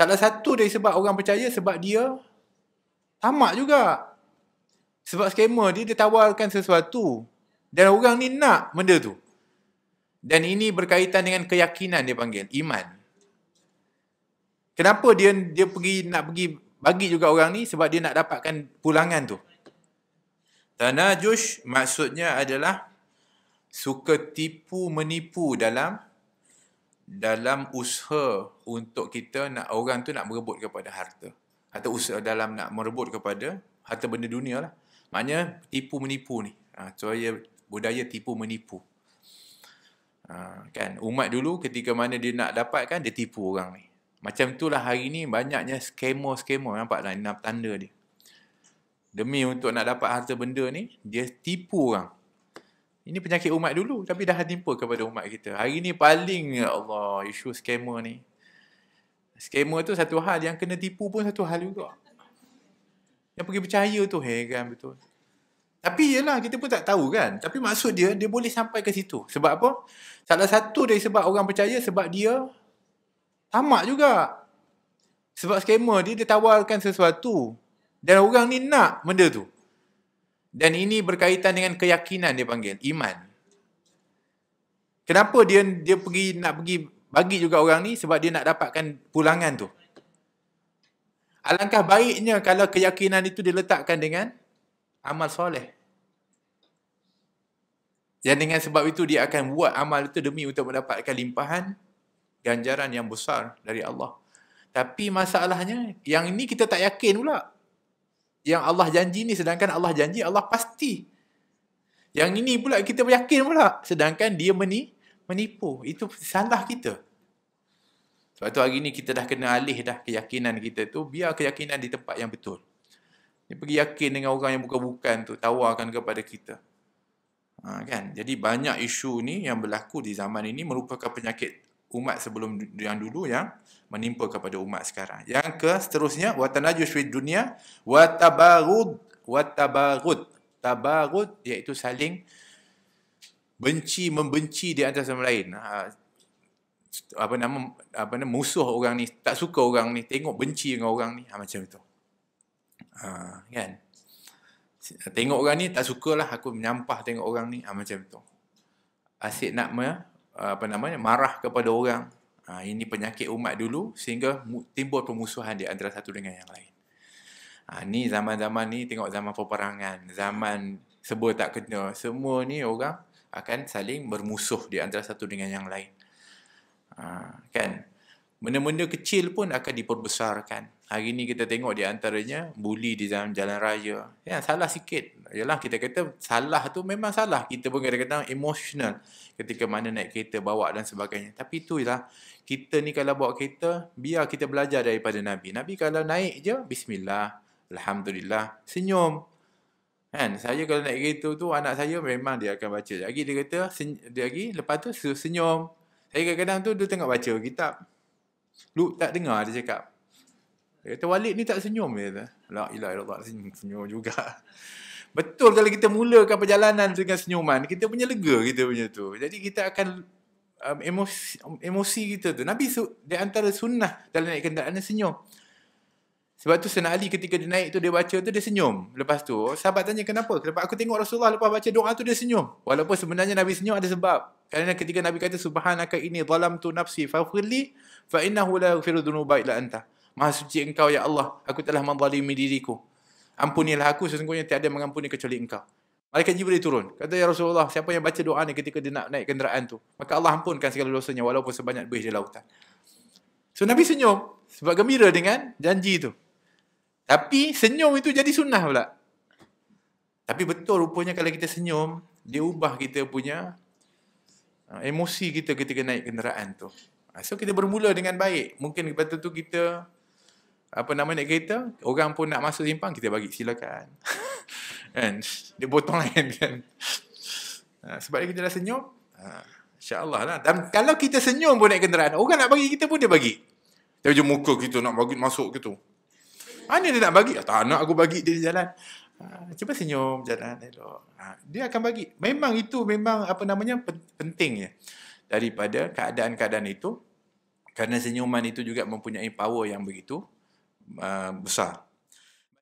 Salah satu dari sebab orang percaya sebab dia tamak juga. Sebab scammer dia tawarkan sesuatu dan orang ni nak benda tu. Dan ini berkaitan dengan keyakinan, dia panggil iman. Kenapa dia nak pergi bagi juga orang ni? Sebab dia nak dapatkan pulangan tu. Tanajush maksudnya adalah suka tipu menipu dalam usaha untuk kita nak orang tu nak merebut kepada harta. Atau usaha dalam nak merebut kepada harta benda dunia lah. Maknanya tipu menipu ni. Budaya tipu menipu. Kan umat dulu ketika mana dia nak dapatkan, dia tipu orang ni. Macam itulah hari ni banyaknya scammer, nampaklah tanda dia. Demi untuk nak dapat harta benda ni, dia tipu orang. Ini penyakit umat dulu tapi dah timpa kepada umat kita. Hari ni paling, ya Allah, isu scammer ni. Scammer tu satu hal, yang kena tipu pun satu hal juga. Yang pergi percaya tu heran betul. Tapi yelah, kita pun tak tahu kan. Tapi maksud dia boleh sampai ke situ. Sebab apa? Salah satu dari sebab orang percaya sebab dia tamak juga. Sebab scammer dia tawarkan sesuatu dan orang ni nak benda tu. Dan ini berkaitan dengan keyakinan, dia panggil iman. Kenapa dia nak pergi bagi juga orang ni? Sebab dia nak dapatkan pulangan tu. Alangkah baiknya kalau keyakinan itu diletakkan dengan amal soleh. Dan dengan sebab itu dia akan buat amal itu demi untuk mendapatkan limpahan ganjaran yang besar dari Allah. Tapi masalahnya, yang ini kita tak yakin pula. Yang Allah janji ni, sedangkan Allah janji, Allah pasti. Yang ini pula kita yakin pula, sedangkan dia menipu. Itu salah kita. Sebab tu hari ni kita dah kena alih dah keyakinan kita tu, biar keyakinan di tempat yang betul. Dia pergi yakin dengan orang yang bukan-bukan tu, tawarkan kepada kita. Kan? Jadi banyak isu ni yang berlaku di zaman ini merupakan penyakit umat sebelum yang dulu yang menimpa kepada umat sekarang. Yang seterusnya, watanajush fid dunya watabarud. Tabarud iaitu saling membenci di antara sama lain. Musuh orang ni, tak suka orang ni, tengok benci dengan orang ni, macam itu. Kan? Tengok orang ni tak sukalah, aku menyampah tengok orang ni, macam tu. Asyik nak marah kepada orang. Ini penyakit umat dulu sehingga timbul permusuhan di antara satu dengan yang lain. Ni zaman-zaman ni, tengok zaman peperangan, zaman serba tak kena, semua ni orang akan saling bermusuh di antara satu dengan yang lain. Kan? Benda-benda kecil pun akan diperbesarkan. Hari ni kita tengok di antaranya buli di jalan raya. Ya, salah sikit. Yalah, kita kata salah tu memang salah. Kita pun kadang-kadang emotional ketika mana naik kereta, bawa dan sebagainya. Tapi itulah, kita ni kalau bawa kereta, biar kita belajar daripada Nabi. Nabi kalau naik je, bismillah, alhamdulillah, senyum. Kan? Saya kalau naik kereta tu, anak saya memang dia akan baca. Lagi dia kata, lepas tu senyum. Saya kadang-kadang tu dia tengok baca kitab. Lu tak dengar dia cakap. Dia kata, Walid ni tak senyum. Dia kata, la ilaha illallah, senyum juga. Betul, kalau kita mulakan perjalanan dengan senyuman, kita punya lega kita punya tu. Jadi kita akan emosi kita tu. Nabi di antara sunnah dalam naik kenderaan dia senyum. Sebab tu Sayyidina Ali ketika dia naik tu, dia baca tu, dia senyum. Lepas tu, sahabat tanya kenapa? Kenapa aku tengok Rasulullah lepas baca doa tu dia senyum. Walaupun sebenarnya Nabi senyum ada sebab. Kerana ketika Nabi kata, Subhanaka inni zalamtu nafsi faghfirli fa innahu la yaghfiru dhunuba illa anta. Maha suci engkau ya Allah, aku telah menzalimi diriku. Ampunilah aku, sesungguhnya tiada mengampuni kecuali engkau. Malaikat Jibril turun. Kata, ya Rasulullah, siapa yang baca doa ni ketika dia nak naik kenderaan tu, maka Allah ampunkan segala dosanya walaupun sebanyak buih di lautan. So Nabi senyum sebab gembira dengan janji tu. Tapi senyum itu jadi sunnah pula. Tapi betul rupanya kalau kita senyum, dia ubah kita punya emosi kita ketika naik kenderaan tu. So kita bermula dengan baik. Mungkin lepas tu kita naik kereta, orang pun nak masuk simpang, kita bagi silakan. Kan? Dia potong lain kan. Sebab kita dah senyum, insya-Allah lah. Dan kalau kita senyum pun naik kenderaan, orang nak bagi kita pun dia bagi. Dia je muka kita nak bagi masuk gitu. Mana dia nak bagi? Tak nak aku bagi dia jalan. Cuba senyum jalan elok. Dia akan bagi. Memang itu memang pentingnya. Daripada keadaan-keadaan itu, Kerana senyuman itu juga mempunyai power yang begitu besar.